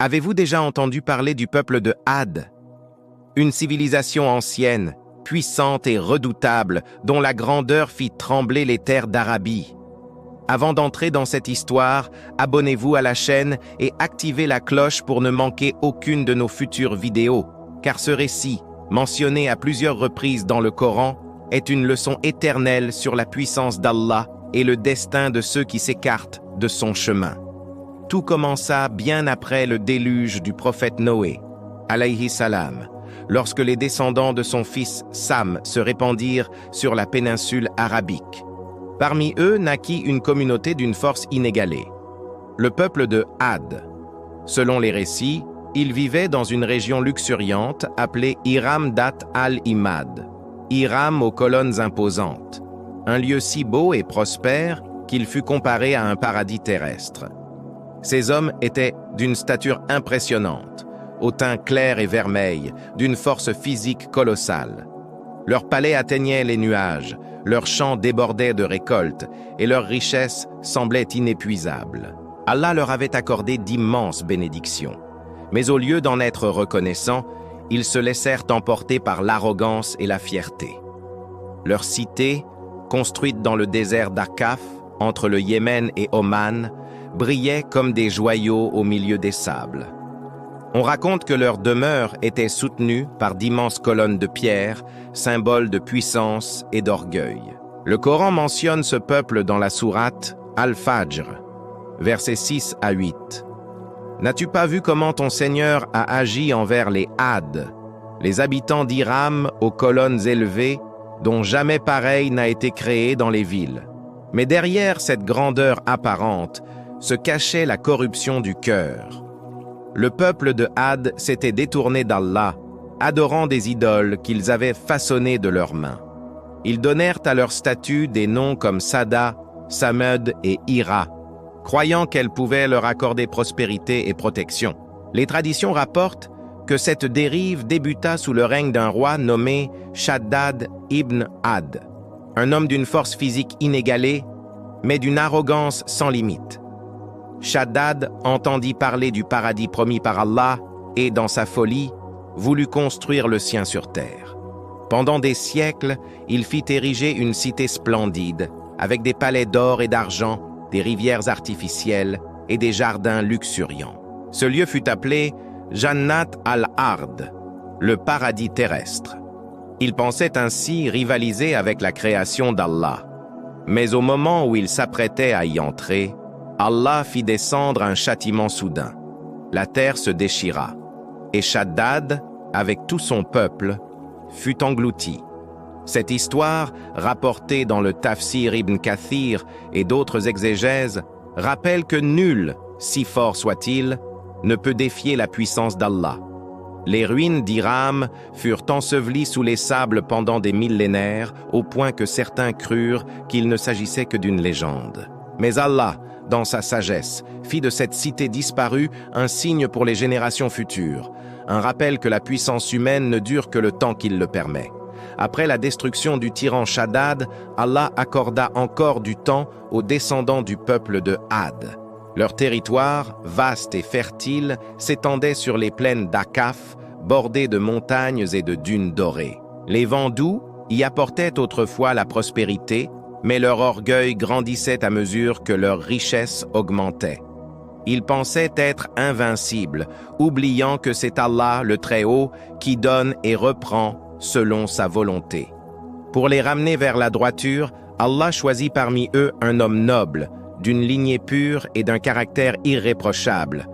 Avez-vous déjà entendu parler du peuple de Had? Une civilisation ancienne, puissante et redoutable, dont la grandeur fit trembler les terres d'Arabie. Avant d'entrer dans cette histoire, abonnez-vous à la chaîne et activez la cloche pour ne manquer aucune de nos futures vidéos, car ce récit, mentionné à plusieurs reprises dans le Coran, est une leçon éternelle sur la puissance d'Allah et le destin de ceux qui s'écartent de son chemin. Tout commença bien après le déluge du prophète Noé, alayhi salam, lorsque les descendants de son fils Sam se répandirent sur la péninsule arabique. Parmi eux naquit une communauté d'une force inégalée, le peuple de Had. Selon les récits, ils vivaient dans une région luxuriante appelée Iram Dat al-Imad, Iram aux colonnes imposantes, un lieu si beau et prospère qu'il fut comparé à un paradis terrestre. Ces hommes étaient d'une stature impressionnante, au teint clair et vermeil, d'une force physique colossale. Leurs palais atteignaient les nuages, leurs champs débordaient de récoltes et leurs richesses semblaient inépuisables. Allah leur avait accordé d'immenses bénédictions. Mais au lieu d'en être reconnaissants, ils se laissèrent emporter par l'arrogance et la fierté. Leur cité, construite dans le désert d'Akaf, entre le Yémen et Oman, brillait comme des joyaux au milieu des sables. On raconte que leur demeure était soutenue par d'immenses colonnes de pierre, symbole de puissance et d'orgueil. Le Coran mentionne ce peuple dans la sourate Al-Fajr, versets 6 à 8. N'as-tu pas vu comment ton Seigneur a agi envers les Had, les habitants d'Iram aux colonnes élevées, dont jamais pareil n'a été créé dans les villes? Mais derrière cette grandeur apparente se cachait la corruption du cœur. Le peuple de Had s'était détourné d'Allah, adorant des idoles qu'ils avaient façonnées de leurs mains. Ils donnèrent à leur statue des noms comme Sada, Samud et Ira, croyant qu'elles pouvaient leur accorder prospérité et protection. Les traditions rapportent que cette dérive débuta sous le règne d'un roi nommé Shaddad ibn Had, un homme d'une force physique inégalée, mais d'une arrogance sans limite. Shaddad entendit parler du paradis promis par Allah et, dans sa folie, voulut construire le sien sur terre. Pendant des siècles, il fit ériger une cité splendide, avec des palais d'or et d'argent, des rivières artificielles et des jardins luxuriants. Ce lieu fut appelé Jannat al-Ard, le paradis terrestre. Il pensait ainsi rivaliser avec la création d'Allah. Mais au moment où il s'apprêtait à y entrer, Allah fit descendre un châtiment soudain. La terre se déchira, et Shaddad, avec tout son peuple, fut englouti. Cette histoire, rapportée dans le Tafsir Ibn Kathir et d'autres exégèses, rappelle que nul, si fort soit-il, ne peut défier la puissance d'Allah. Les ruines d'Iram furent ensevelies sous les sables pendant des millénaires, au point que certains crurent qu'il ne s'agissait que d'une légende. Mais Allah, dans sa sagesse, fit de cette cité disparue un signe pour les générations futures, un rappel que la puissance humaine ne dure que le temps qu'il le permet. Après la destruction du tyran Shaddad, Allah accorda encore du temps aux descendants du peuple de Had. Leur territoire, vaste et fertile, s'étendait sur les plaines d'Akaf, bordées de montagnes et de dunes dorées. Les vents doux y apportaient autrefois la prospérité, mais leur orgueil grandissait à mesure que leur richesse augmentait. Ils pensaient être invincibles, oubliant que c'est Allah, le Très-Haut, qui donne et reprend selon sa volonté. Pour les ramener vers la droiture, Allah choisit parmi eux un homme noble, d'une lignée pure et d'un caractère irréprochable,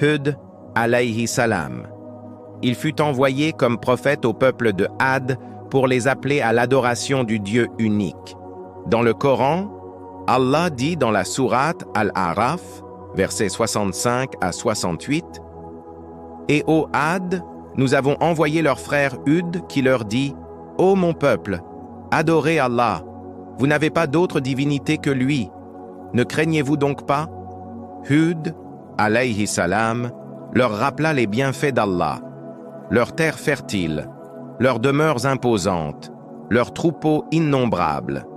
Hud alayhi salam. Il fut envoyé comme prophète au peuple de Had pour les appeler à l'adoration du Dieu unique. Dans le Coran, Allah dit dans la sourate Al-A'raf, versets 65 à 68, « Et ô Had, nous avons envoyé leur frère Hud qui leur dit, « Ô mon peuple, adorez Allah, vous n'avez pas d'autre divinité que lui. Ne craignez-vous donc pas ?» Hud, alayhi salam, leur rappela les bienfaits d'Allah, leurs terres fertiles, leurs demeures imposantes, leurs troupeaux innombrables.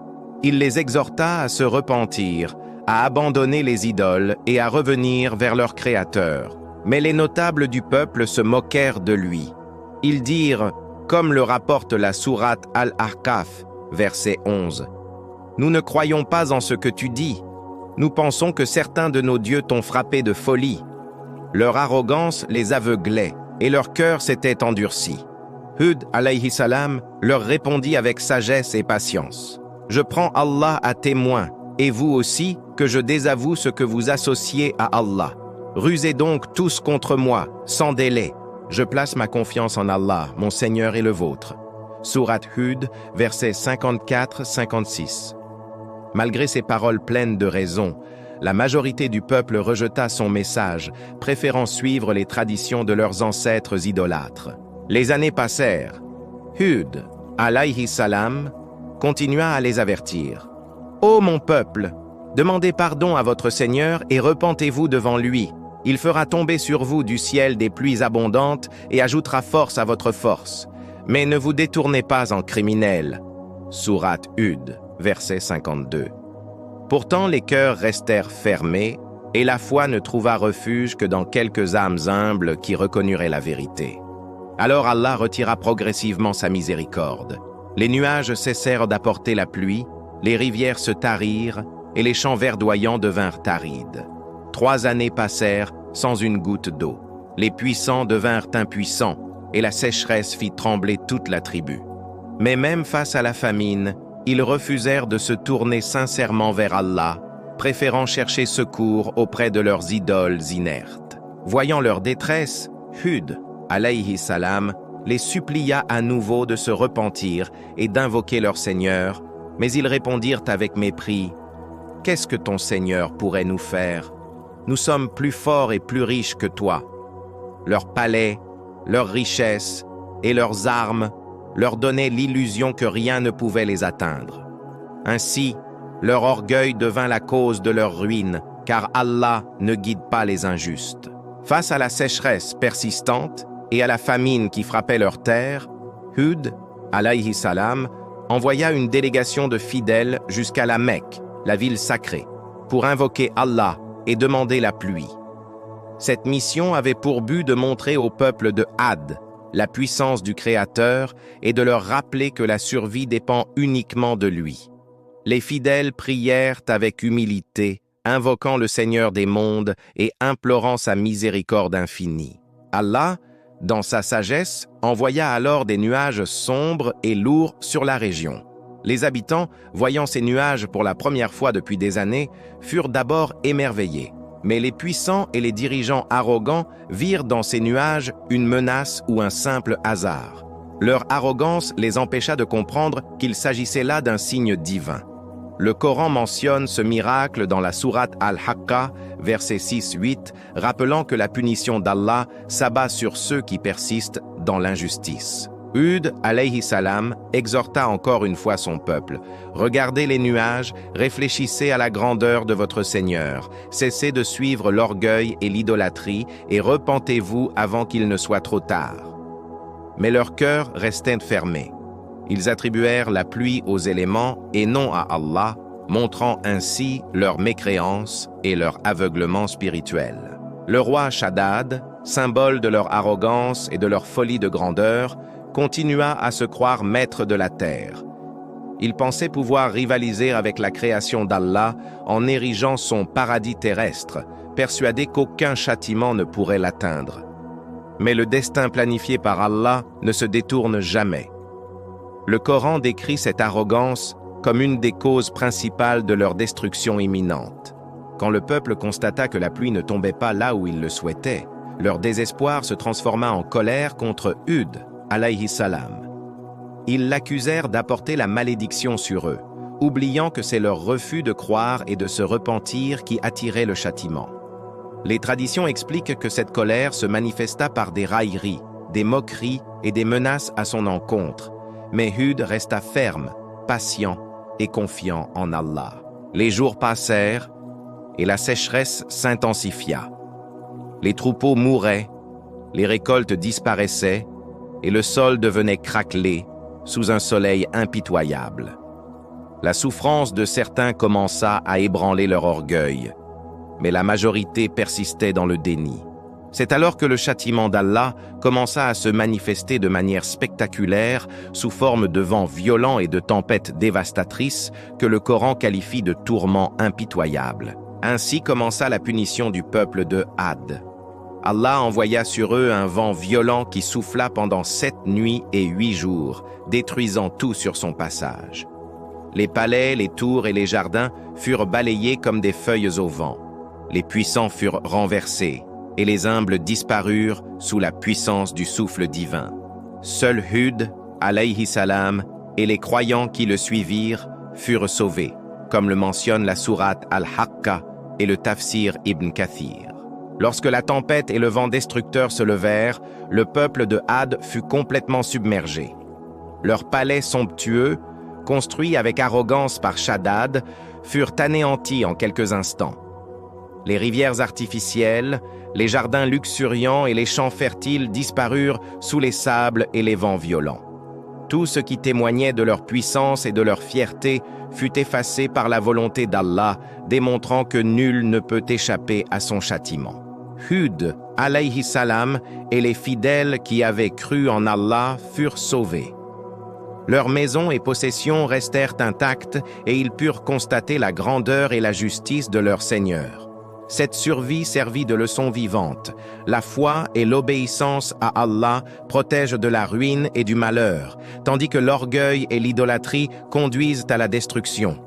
Il les exhorta à se repentir, à abandonner les idoles et à revenir vers leur Créateur. Mais les notables du peuple se moquèrent de lui. Ils dirent, comme le rapporte la sourate Al-Ahqaf, verset 11, « Nous ne croyons pas en ce que tu dis. Nous pensons que certains de nos dieux t'ont frappé de folie. » Leur arrogance les aveuglait et leur cœur s'était endurci. Hud, alayhi salam, leur répondit avec sagesse et patience. « Je prends Allah à témoin, et vous aussi, que je désavoue ce que vous associez à Allah. Rusez donc tous contre moi, sans délai. Je place ma confiance en Allah, mon Seigneur et le vôtre. » Sourate Hud, versets 54-56. Malgré ces paroles pleines de raison, la majorité du peuple rejeta son message, préférant suivre les traditions de leurs ancêtres idolâtres. Les années passèrent. Hud, alayhi salam, continua à les avertir. « Ô mon peuple, demandez pardon à votre Seigneur et repentez-vous devant lui. Il fera tomber sur vous du ciel des pluies abondantes et ajoutera force à votre force. Mais ne vous détournez pas en criminels. » Sourate Hud, verset 52. Pourtant, les cœurs restèrent fermés et la foi ne trouva refuge que dans quelques âmes humbles qui reconnurent la vérité. Alors Allah retira progressivement sa miséricorde. Les nuages cessèrent d'apporter la pluie, les rivières se tarirent et les champs verdoyants devinrent arides. 3 années passèrent sans une goutte d'eau. Les puissants devinrent impuissants et la sécheresse fit trembler toute la tribu. Mais même face à la famine, ils refusèrent de se tourner sincèrement vers Allah, préférant chercher secours auprès de leurs idoles inertes. Voyant leur détresse, Hud, alayhi salam, les supplia à nouveau de se repentir et d'invoquer leur Seigneur, mais ils répondirent avec mépris, « Qu'est-ce que ton Seigneur pourrait nous faire? Nous sommes plus forts et plus riches que toi. » Leurs palais, leurs richesses et leurs armes leur donnaient l'illusion que rien ne pouvait les atteindre. Ainsi, leur orgueil devint la cause de leur ruine, car Allah ne guide pas les injustes. Face à la sécheresse persistante et à la famine qui frappait leur terre, Hud, alayhi salam, envoya une délégation de fidèles jusqu'à la Mecque, la ville sacrée, pour invoquer Allah et demander la pluie. Cette mission avait pour but de montrer au peuple de Had la puissance du Créateur et de leur rappeler que la survie dépend uniquement de lui. Les fidèles prièrent avec humilité, invoquant le Seigneur des mondes et implorant sa miséricorde infinie. Allah, dans sa sagesse, envoya alors des nuages sombres et lourds sur la région. Les habitants, voyant ces nuages pour la première fois depuis des années, furent d'abord émerveillés. Mais les puissants et les dirigeants arrogants virent dans ces nuages une menace ou un simple hasard. Leur arrogance les empêcha de comprendre qu'il s'agissait là d'un signe divin. Le Coran mentionne ce miracle dans la sourate Al-Haqqa, versets 6-8, rappelant que la punition d'Allah s'abat sur ceux qui persistent dans l'injustice. Hud, alayhi salam, exhorta encore une fois son peuple. « Regardez les nuages, réfléchissez à la grandeur de votre Seigneur, cessez de suivre l'orgueil et l'idolâtrie et repentez-vous avant qu'il ne soit trop tard. » Mais leur cœur restait fermé. Ils attribuèrent la pluie aux éléments et non à Allah, montrant ainsi leur mécréance et leur aveuglement spirituel. Le roi Shaddad, symbole de leur arrogance et de leur folie de grandeur, continua à se croire maître de la terre. Il pensait pouvoir rivaliser avec la création d'Allah en érigeant son paradis terrestre, persuadé qu'aucun châtiment ne pourrait l'atteindre. Mais le destin planifié par Allah ne se détourne jamais. Le Coran décrit cette arrogance comme une des causes principales de leur destruction imminente. Quand le peuple constata que la pluie ne tombait pas là où il le souhaitait, leur désespoir se transforma en colère contre Hud, alayhi salam. Ils l'accusèrent d'apporter la malédiction sur eux, oubliant que c'est leur refus de croire et de se repentir qui attirait le châtiment. Les traditions expliquent que cette colère se manifesta par des railleries, des moqueries et des menaces à son encontre, mais Hud resta ferme, patient et confiant en Allah. Les jours passèrent et la sécheresse s'intensifia. Les troupeaux mouraient, les récoltes disparaissaient et le sol devenait craquelé sous un soleil impitoyable. La souffrance de certains commença à ébranler leur orgueil, mais la majorité persistait dans le déni. C'est alors que le châtiment d'Allah commença à se manifester de manière spectaculaire sous forme de vents violents et de tempêtes dévastatrices que le Coran qualifie de tourments impitoyables. Ainsi commença la punition du peuple de Had. Allah envoya sur eux un vent violent qui souffla pendant 7 nuits et 8 jours, détruisant tout sur son passage. Les palais, les tours et les jardins furent balayés comme des feuilles au vent. Les puissants furent renversés, et les humbles disparurent sous la puissance du souffle divin. Seul Hud, alayhi salam, et les croyants qui le suivirent furent sauvés, comme le mentionne la sourate Al-Haqqa et le tafsir Ibn Kathir. Lorsque la tempête et le vent destructeur se levèrent, le peuple de Had fut complètement submergé. Leurs palais somptueux, construits avec arrogance par Shaddad, furent anéantis en quelques instants. Les rivières artificielles, les jardins luxuriants et les champs fertiles disparurent sous les sables et les vents violents. Tout ce qui témoignait de leur puissance et de leur fierté fut effacé par la volonté d'Allah, démontrant que nul ne peut échapper à son châtiment. Hud, alayhi salam, et les fidèles qui avaient cru en Allah furent sauvés. Leurs maisons et possessions restèrent intactes et ils purent constater la grandeur et la justice de leur Seigneur. Cette survie servit de leçon vivante. La foi et l'obéissance à Allah protègent de la ruine et du malheur, tandis que l'orgueil et l'idolâtrie conduisent à la destruction.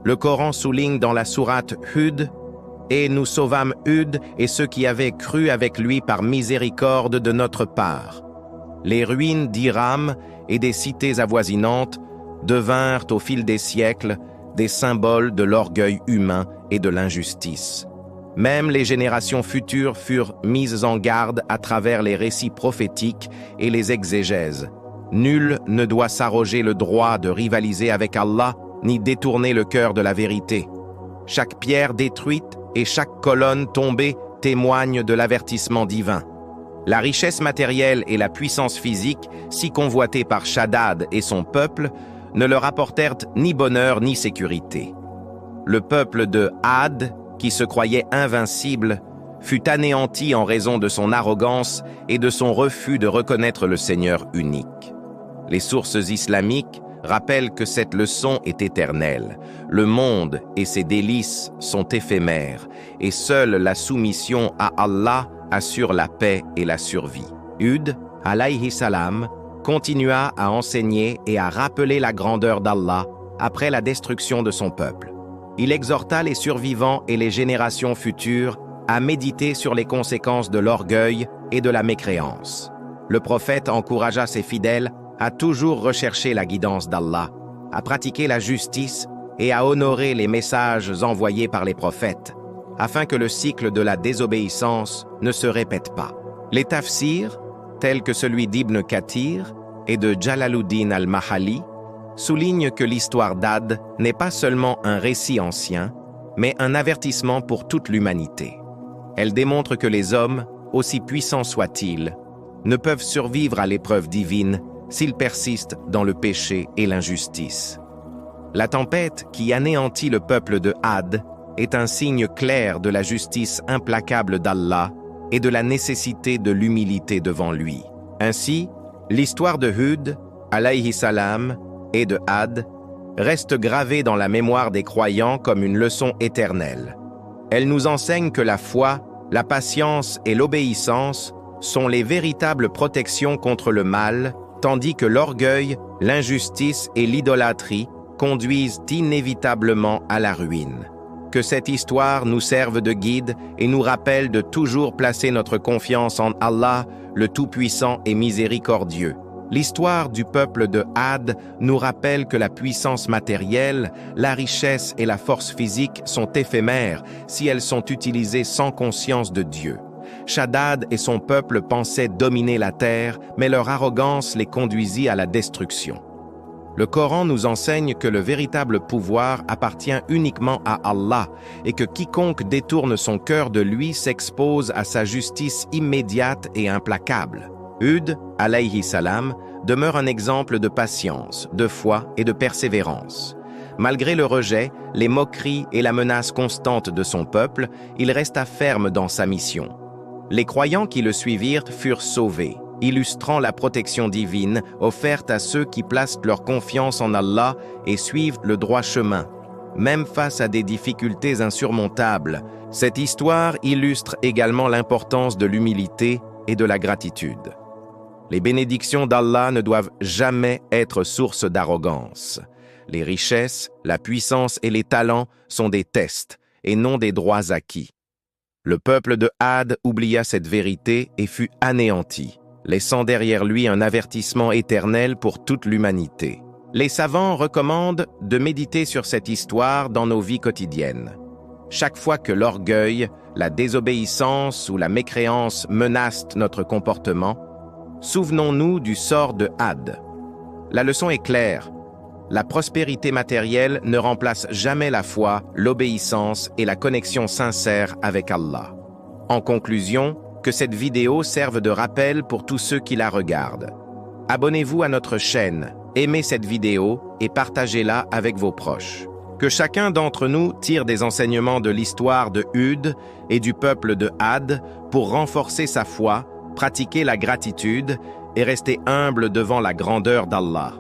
Le Coran souligne dans la sourate Hud « Et nous sauvâmes Hud et ceux qui avaient cru avec lui par miséricorde de notre part. » Les ruines d'Iram et des cités avoisinantes devinrent au fil des siècles des symboles de l'orgueil humain et de l'injustice. Même les générations futures furent mises en garde à travers les récits prophétiques et les exégèses. Nul ne doit s'arroger le droit de rivaliser avec Allah, ni détourner le cœur de la vérité. Chaque pierre détruite et chaque colonne tombée témoignent de l'avertissement divin. La richesse matérielle et la puissance physique, si convoitées par Shaddad et son peuple, ne leur apportèrent ni bonheur ni sécurité. Le peuple de Had, qui se croyait invincible, fut anéanti en raison de son arrogance et de son refus de reconnaître le Seigneur unique. Les sources islamiques rappellent que cette leçon est éternelle. Le monde et ses délices sont éphémères, et seule la soumission à Allah assure la paix et la survie. Hud, alayhi salam, continua à enseigner et à rappeler la grandeur d'Allah après la destruction de son peuple. Il exhorta les survivants et les générations futures à méditer sur les conséquences de l'orgueil et de la mécréance. Le prophète encouragea ses fidèles à toujours rechercher la guidance d'Allah, à pratiquer la justice et à honorer les messages envoyés par les prophètes, afin que le cycle de la désobéissance ne se répète pas. Les tafsirs, tels que celui d'Ibn Kathir et de Jalaluddin al-Mahali, soulignent que l'histoire d'Ad n'est pas seulement un récit ancien, mais un avertissement pour toute l'humanité. Elle démontre que les hommes, aussi puissants soient-ils, ne peuvent survivre à l'épreuve divine s'ils persistent dans le péché et l'injustice. La tempête qui anéantit le peuple de Had est un signe clair de la justice implacable d'Allah et de la nécessité de l'humilité devant lui. Ainsi, l'histoire de Hud, alayhi salam, et de Had reste gravée dans la mémoire des croyants comme une leçon éternelle. Elle nous enseigne que la foi, la patience et l'obéissance sont les véritables protections contre le mal, tandis que l'orgueil, l'injustice et l'idolâtrie conduisent inévitablement à la ruine. Que cette histoire nous serve de guide et nous rappelle de toujours placer notre confiance en Allah, le Tout-Puissant et Miséricordieux. L'histoire du peuple de Had nous rappelle que la puissance matérielle, la richesse et la force physique sont éphémères si elles sont utilisées sans conscience de Dieu. Shaddad et son peuple pensaient dominer la terre, mais leur arrogance les conduisit à la destruction. Le Coran nous enseigne que le véritable pouvoir appartient uniquement à Allah et que quiconque détourne son cœur de lui s'expose à sa justice immédiate et implacable. Hud, alayhi salam, demeure un exemple de patience, de foi et de persévérance. Malgré le rejet, les moqueries et la menace constante de son peuple, il resta ferme dans sa mission. Les croyants qui le suivirent furent sauvés, illustrant la protection divine offerte à ceux qui placent leur confiance en Allah et suivent le droit chemin. Même face à des difficultés insurmontables, cette histoire illustre également l'importance de l'humilité et de la gratitude. Les bénédictions d'Allah ne doivent jamais être source d'arrogance. Les richesses, la puissance et les talents sont des tests et non des droits acquis. Le peuple de Had oublia cette vérité et fut anéanti, laissant derrière lui un avertissement éternel pour toute l'humanité. Les savants recommandent de méditer sur cette histoire dans nos vies quotidiennes. Chaque fois que l'orgueil, la désobéissance ou la mécréance menacent notre comportement, souvenons-nous du sort de Had. La leçon est claire. La prospérité matérielle ne remplace jamais la foi, l'obéissance et la connexion sincère avec Allah. En conclusion, que cette vidéo serve de rappel pour tous ceux qui la regardent. Abonnez-vous à notre chaîne, aimez cette vidéo et partagez-la avec vos proches. Que chacun d'entre nous tire des enseignements de l'histoire de Hud et du peuple de Had pour renforcer sa foi, pratiquer la gratitude et rester humble devant la grandeur d'Allah.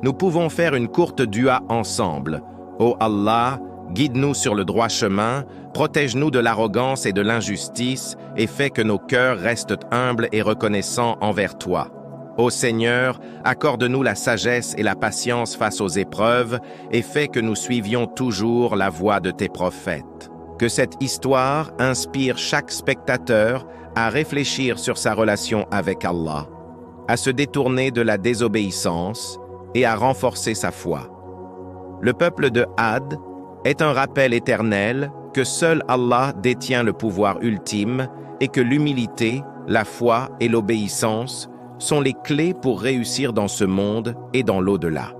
Nous pouvons faire une courte dua ensemble. Ô Allah, guide-nous sur le droit chemin, protège-nous de l'arrogance et de l'injustice et fais que nos cœurs restent humbles et reconnaissants envers toi. Ô Seigneur, accorde-nous la sagesse et la patience face aux épreuves et fais que nous suivions toujours la voie de tes prophètes. Que cette histoire inspire chaque spectateur à réfléchir sur sa relation avec Allah, à se détourner de la désobéissance et à renforcer sa foi. Le peuple de Had est un rappel éternel que seul Allah détient le pouvoir ultime et que l'humilité, la foi et l'obéissance sont les clés pour réussir dans ce monde et dans l'au-delà.